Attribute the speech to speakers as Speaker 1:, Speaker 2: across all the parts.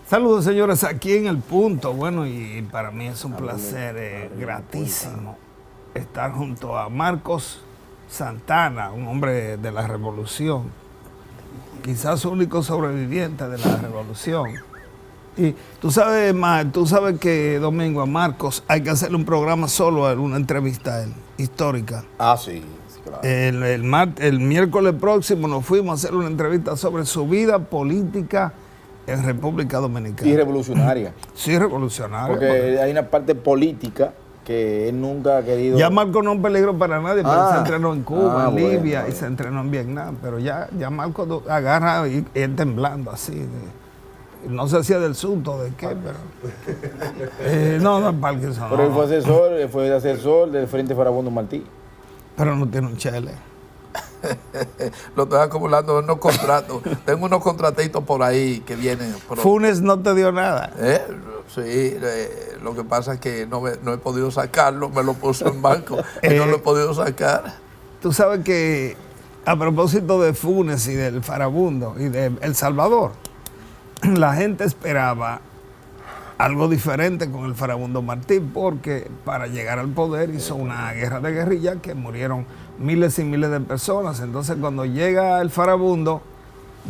Speaker 1: Saludos, señores, aquí en El Punto. Bueno, y para mí es un placer gratísimo estar junto a Marcos Santana, un hombre de la revolución, quizás único sobreviviente de la revolución. Y tú sabes que, Domingo, a Marcos hay que hacerle un programa solo a él, una entrevista a él, histórica.
Speaker 2: Ah, sí, claro.
Speaker 1: El miércoles próximo nos fuimos a hacer una entrevista sobre su vida política en República Dominicana.
Speaker 2: Y revolucionaria.
Speaker 1: Sí, revolucionaria.
Speaker 2: Porque hay una parte política que él nunca ha querido...
Speaker 1: Ya Marco no es un peligro para nadie, pero se entrenó en Cuba, en Libia, y se entrenó en Vietnam. Pero ya Marco agarra y es temblando así. No sé si es del susto, de qué, pero... no es Parkinson.
Speaker 2: Pero él fue asesor del Frente Farabundo Martí.
Speaker 1: Pero no tiene un chele.
Speaker 3: Lo estoy acumulando en unos contratos. Tengo unos contratitos por ahí que vienen.
Speaker 1: Funes no te dio nada.
Speaker 3: Sí, lo que pasa es que no he podido sacarlo, me lo puso en banco y no lo he podido sacar.
Speaker 1: Tú sabes que a propósito de Funes y del Farabundo y de El Salvador, la gente esperaba algo diferente con el Farabundo Martí, porque para llegar al poder hizo una guerra de guerrilla que murieron miles y miles de personas. Entonces cuando llega el Farabundo,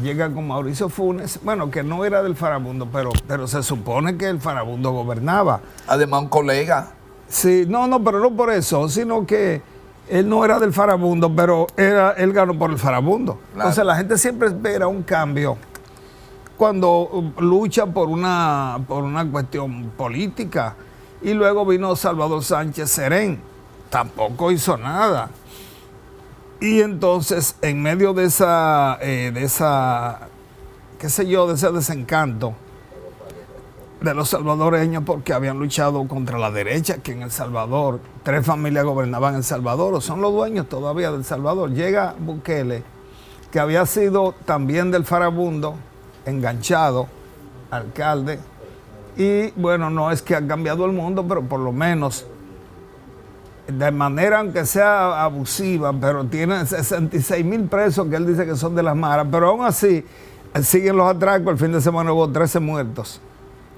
Speaker 1: llega con Mauricio Funes, bueno, que no era del Farabundo, pero se supone que el Farabundo gobernaba.
Speaker 3: Además un colega.
Speaker 1: Sí, pero no por eso, sino que él no era del Farabundo, pero él ganó por el Farabundo. Claro. Entonces la gente siempre espera un cambio cuando lucha por una cuestión política. Y luego vino Salvador Sánchez Serén, tampoco hizo nada. Y entonces, en medio de ese desencanto de los salvadoreños, porque habían luchado contra la derecha, que en El Salvador 3 familias gobernaban El Salvador, o son los dueños todavía del Salvador. Llega Bukele, que había sido también del Farabundo, enganchado, alcalde, y bueno, no es que ha cambiado el mundo, pero por lo menos de manera, aunque sea abusiva, pero tiene 66,000 presos que él dice que son de las maras, pero aún así siguen los atracos. El fin de semana hubo 13 muertos.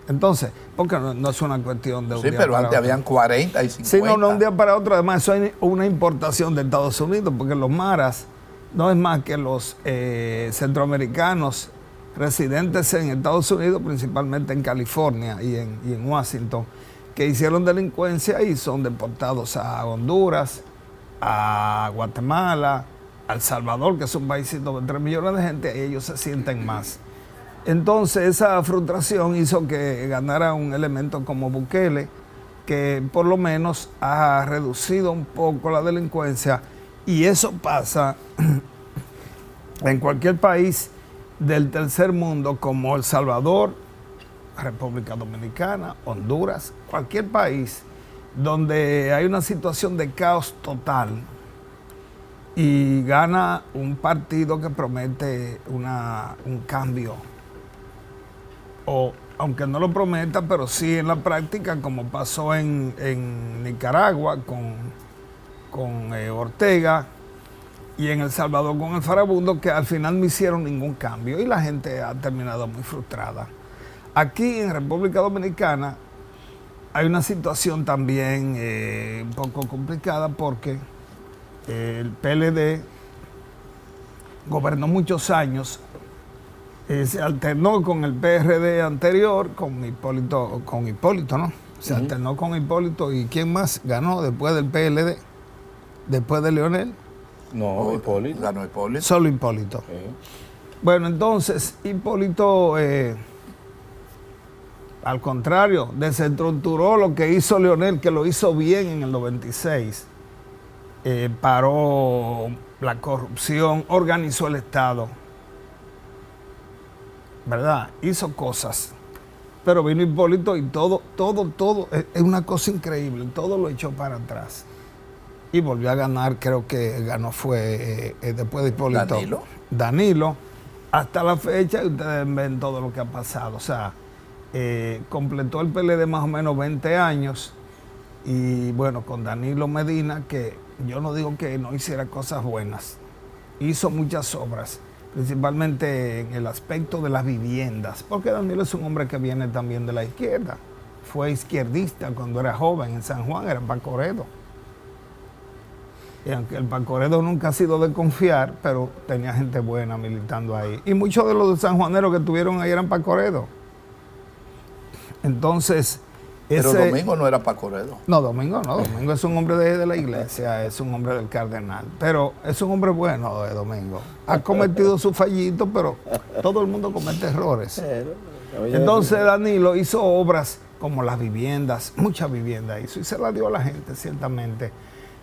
Speaker 1: Entonces, porque no es una cuestión de un día para otro.
Speaker 3: Sí, pero antes habían 40 y 50.
Speaker 1: Sí, no un día para otro. Además, eso es una importación de Estados Unidos, porque los maras no es más que los centroamericanos residentes en Estados Unidos, principalmente en California y en Washington, que hicieron delincuencia y son deportados a Honduras, a Guatemala, a El Salvador, que es un paísito de 3 millones de gente, y ellos se sienten más. Entonces esa frustración hizo que ganara un elemento como Bukele, que por lo menos ha reducido un poco la delincuencia, y eso pasa en cualquier país del tercer mundo como El Salvador, República Dominicana, Honduras, cualquier país donde hay una situación de caos total y gana un partido que promete un cambio, o aunque no lo prometa, pero sí en la práctica, como pasó en Nicaragua con Ortega, y en El Salvador con el Farabundo, que al final no hicieron ningún cambio y la gente ha terminado muy frustrada. Aquí en República Dominicana hay una situación también un poco complicada, porque el PLD gobernó muchos años, se alternó con el PRD anterior, con Hipólito, ¿no? Se alternó con Hipólito, y ¿quién más ganó después del PLD? Después de Leonel.
Speaker 2: No, Hipólito.
Speaker 3: Ganó Hipólito.
Speaker 1: Solo Hipólito.
Speaker 2: Sí.
Speaker 1: Bueno, entonces Hipólito, al contrario, desestructuró lo que hizo Leonel, que lo hizo bien en el 96. Paró la corrupción, organizó el Estado, ¿verdad? Hizo cosas. Pero vino Hipólito y todo, es una cosa increíble, todo lo echó para atrás. Y volvió a ganar, creo que ganó fue después de Hipólito.
Speaker 3: Danilo.
Speaker 1: Danilo. hasta la fecha, y ustedes ven todo lo que ha pasado. O sea, completó el PLD más o menos 20 años. Y bueno, con Danilo Medina, que yo no digo que no hiciera cosas buenas, hizo muchas obras, principalmente en el aspecto de las viviendas, porque Danilo es un hombre que viene también de la izquierda. Fue izquierdista cuando era joven en San Juan, era en Pacoredo. Y aunque el Pacoredo nunca ha sido de confiar, pero tenía gente buena militando ahí. Y muchos de los sanjuaneros que estuvieron ahí eran Pacoredo. Entonces...
Speaker 3: Pero Domingo no era Pacoredo.
Speaker 1: No, Domingo no. Domingo es un hombre de la iglesia, es un hombre del cardenal. pero es un hombre bueno, Domingo. Ha cometido su fallito, pero todo el mundo comete errores. Entonces Danilo hizo obras como las viviendas, muchas viviendas hizo, y se las dio a la gente, ciertamente.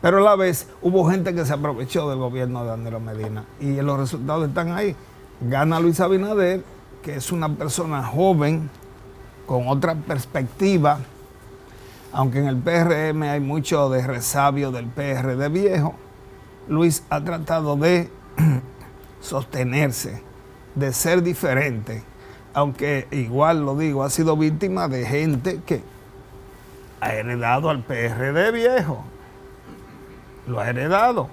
Speaker 1: Pero a la vez hubo gente que se aprovechó del gobierno de Danilo Medina, y los resultados están ahí. Gana Luis Abinader, que es una persona joven, con otra perspectiva. Aunque en el PRM hay mucho de resabio del PRD viejo, Luis ha tratado de sostenerse, de ser diferente, aunque igual lo digo, ha sido víctima de gente que ha heredado al PRD viejo, lo ha heredado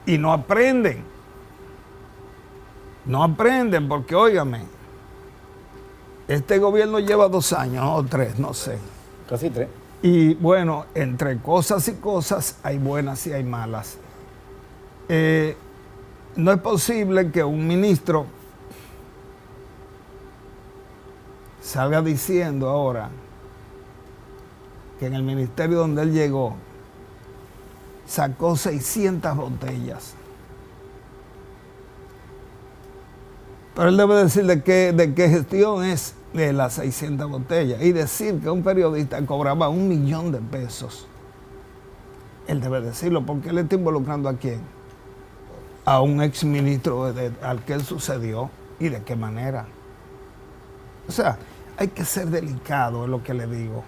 Speaker 1: y no aprenden porque óigame, este gobierno lleva 2 años o 3, no sé.
Speaker 2: Casi 3.
Speaker 1: Y bueno, entre cosas y cosas hay buenas y hay malas. No es posible que un ministro salga diciendo ahora que en el ministerio donde él llegó sacó 600 botellas. Pero él debe decir de qué gestión es de las 600 botellas y decir que un periodista cobraba $1 millón. Él debe decirlo, porque él está involucrando ¿a quién? A un exministro al que él sucedió, y de qué manera. O sea, hay que ser delicado, es lo que le digo.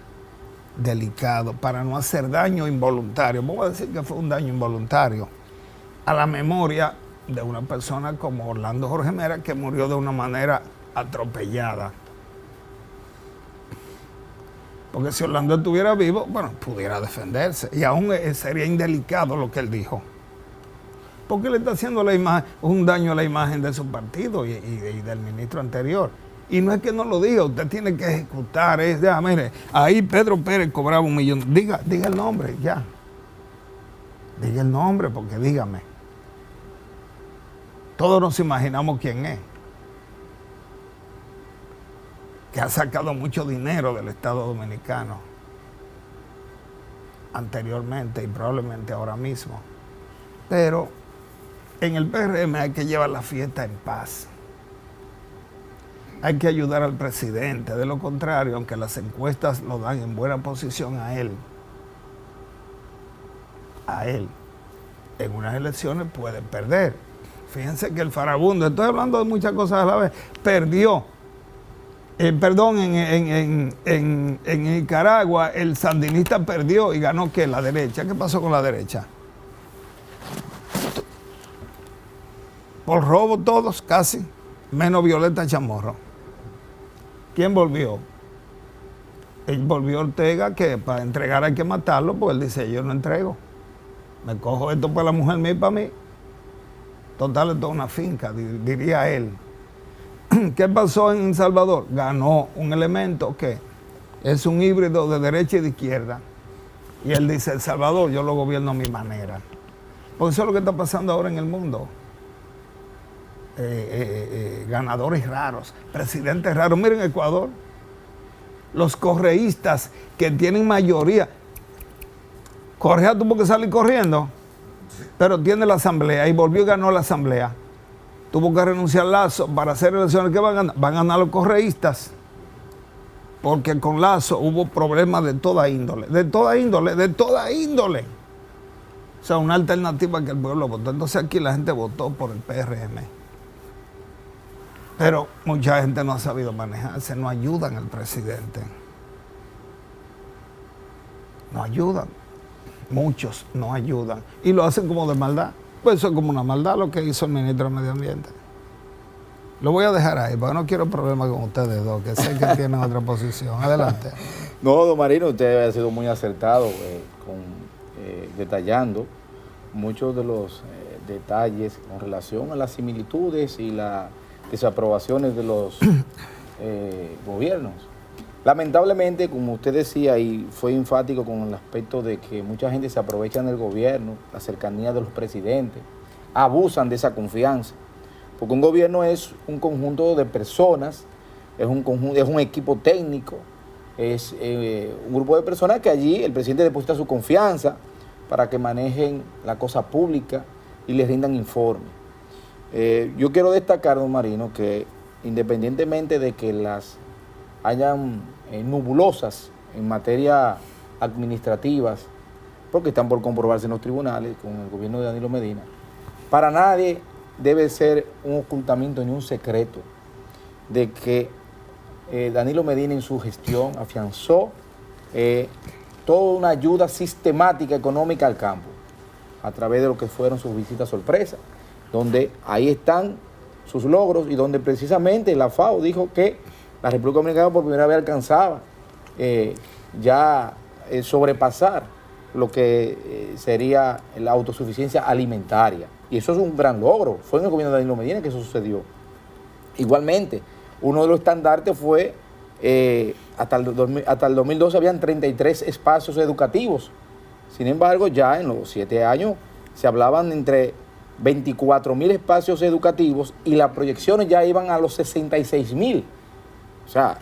Speaker 1: Delicado, para no hacer daño involuntario. Vamos a decir que fue un daño involuntario a la memoria de una persona como Orlando Jorge Mera, que murió de una manera atropellada. Porque si Orlando estuviera vivo, bueno, pudiera defenderse. Y aún sería indelicado lo que él dijo. Porque le está haciendo un daño a la imagen de su partido y del ministro anterior. Y no es que no lo diga, usted tiene que ejecutar. Mire, ahí Pedro Pérez cobraba $1 millón. Diga el nombre, ya. Diga el nombre, porque dígame. Todos nos imaginamos quién es. Que ha sacado mucho dinero del Estado Dominicano anteriormente y probablemente ahora mismo. Pero en el PRM hay que llevar la fiesta en paz. Hay que ayudar al presidente. De lo contrario, aunque las encuestas lo dan en buena posición a él, en unas elecciones puede perder. Fíjense que el farabundo, estoy hablando de muchas cosas a la vez, perdió. En Nicaragua el sandinista perdió y ganó ¿qué? La derecha. ¿Qué pasó con la derecha? Por robo todos, casi, menos Violeta Chamorro. ¿Quién volvió? Él volvió Ortega, que para entregar hay que matarlo, pues él dice, yo no entrego. Me cojo esto para la mujer mía y para mí. Total, esto es una finca, diría él. ¿Qué pasó en El Salvador? Ganó un elemento que es un híbrido de derecha y de izquierda. Y él dice, El Salvador yo lo gobierno a mi manera. Porque eso es lo que está pasando ahora en el mundo. Ganadores raros, presidentes raros. Miren Ecuador, los correístas que tienen mayoría. Correa tuvo que salir corriendo, pero tiene la asamblea y volvió y ganó la asamblea. Tuvo que renunciar Lazo para hacer elecciones. ¿Qué van a ganar? Van a ganar los correístas, porque con Lazo hubo problemas de toda índole. O sea, una alternativa que el pueblo votó. Entonces aquí la gente votó por el PRM. Pero mucha gente no ha sabido manejarse, no ayudan al presidente. No ayudan. Muchos no ayudan. Y lo hacen como de maldad. Pues eso es como una maldad lo que hizo el ministro de Medio Ambiente. Lo voy a dejar ahí, porque no quiero problemas con ustedes dos, que sé que tienen otra posición. Adelante.
Speaker 2: No, don Marino, usted ha sido muy acertado detallando muchos de los detalles con relación a las similitudes y las desaprobaciones de los gobiernos. Lamentablemente, como usted decía, y fue enfático con el aspecto de que mucha gente se aprovecha del gobierno, la cercanía de los presidentes, abusan de esa confianza. Porque un gobierno es un conjunto de personas, es un equipo técnico, es un grupo de personas que allí el presidente deposita su confianza para que manejen la cosa pública y les rindan informes. Yo quiero destacar, don Marino, que independientemente de que las hayan nebulosas en materia administrativas, porque están por comprobarse en los tribunales con el gobierno de Danilo Medina, para nadie debe ser un ocultamiento ni un secreto de que Danilo Medina en su gestión afianzó toda una ayuda sistemática económica al campo a través de lo que fueron sus visitas sorpresas, donde ahí están sus logros y donde precisamente la FAO dijo que la República Dominicana por primera vez alcanzaba sobrepasar lo que sería la autosuficiencia alimentaria. Y eso es un gran logro. Fue en el gobierno de Danilo Medina que eso sucedió. Igualmente, uno de los estandartes fue, hasta el 2012 habían 33 espacios educativos. Sin embargo, ya en los 7 años se hablaban entre 24.000 espacios educativos y las proyecciones ya iban a los 66.000. O sea,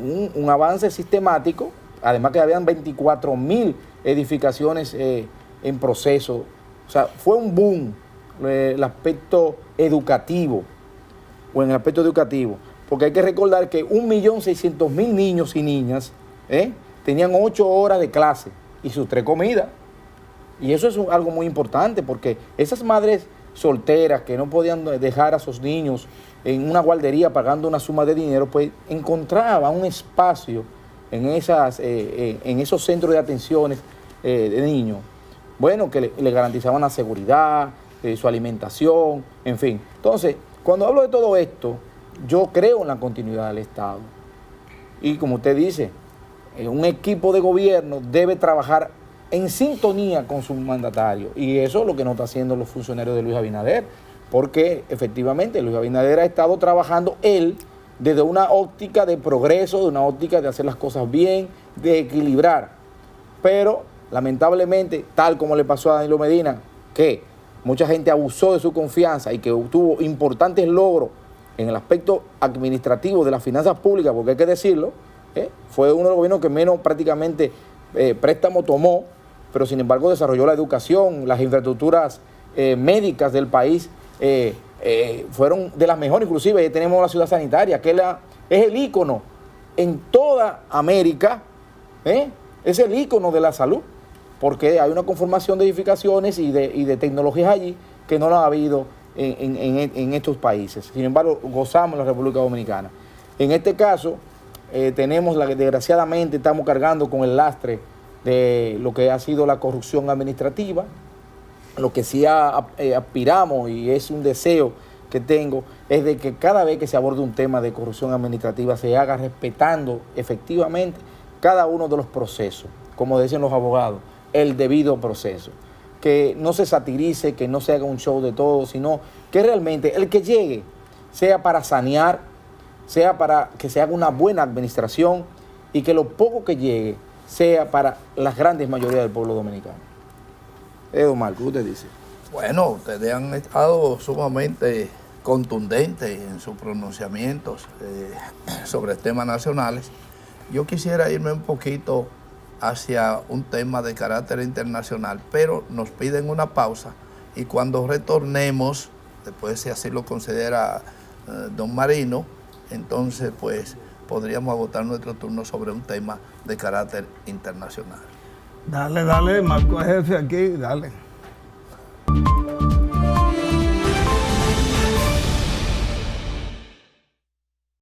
Speaker 2: un avance sistemático, además que habían 24.000 edificaciones en proceso. O sea, fue un boom el aspecto educativo, o en el aspecto educativo, porque hay que recordar que 1.600.000 niños y niñas tenían 8 horas de clase y sus 3 comidas. Y eso es algo muy importante, porque esas madres solteras que no podían dejar a sus niños en una guardería pagando una suma de dinero, pues encontraban un espacio en esos centros de atenciones de niños, bueno, que le garantizaban la seguridad, su alimentación, en fin. Entonces, cuando hablo de todo esto, yo creo en la continuidad del Estado. Y como usted dice, un equipo de gobierno debe trabajar en sintonía con su mandatario. Y eso es lo que no está haciendo los funcionarios de Luis Abinader, porque efectivamente Luis Abinader ha estado trabajando él desde una óptica de progreso, de una óptica de hacer las cosas bien, de equilibrar. Pero lamentablemente, tal como le pasó a Danilo Medina, que mucha gente abusó de su confianza y que obtuvo importantes logros en el aspecto administrativo de las finanzas públicas, porque hay que decirlo, fue uno de los gobiernos que menos prácticamente préstamo tomó, pero sin embargo desarrolló la educación, las infraestructuras médicas del país fueron de las mejores. Inclusive tenemos la ciudad sanitaria, que es el ícono en toda América, es el ícono de la salud, porque hay una conformación de edificaciones y de tecnologías allí que no lo ha habido en estos países. Sin embargo, gozamos en la República Dominicana. En este caso, desgraciadamente estamos cargando con el lastre de lo que ha sido la corrupción administrativa. Lo que sí aspiramos, y es un deseo que tengo, es de que cada vez que se aborde un tema de corrupción administrativa se haga respetando efectivamente cada uno de los procesos, como dicen los abogados, el debido proceso. Que no se satirice, que no se haga un show de todo, sino que realmente el que llegue sea para sanear, sea para que se haga una buena administración y que lo poco que llegue sea para las grandes mayorías del pueblo dominicano. Don Marco, ¿qué usted dice?
Speaker 3: Bueno, ustedes han estado sumamente contundentes en sus pronunciamientos sobre temas nacionales. Yo quisiera irme un poquito hacia un tema de carácter internacional, pero nos piden una pausa y cuando retornemos, después si así lo considera don Marino, entonces pues podríamos agotar nuestro turno sobre un tema de carácter internacional.
Speaker 1: Dale, Marco es jefe aquí, dale.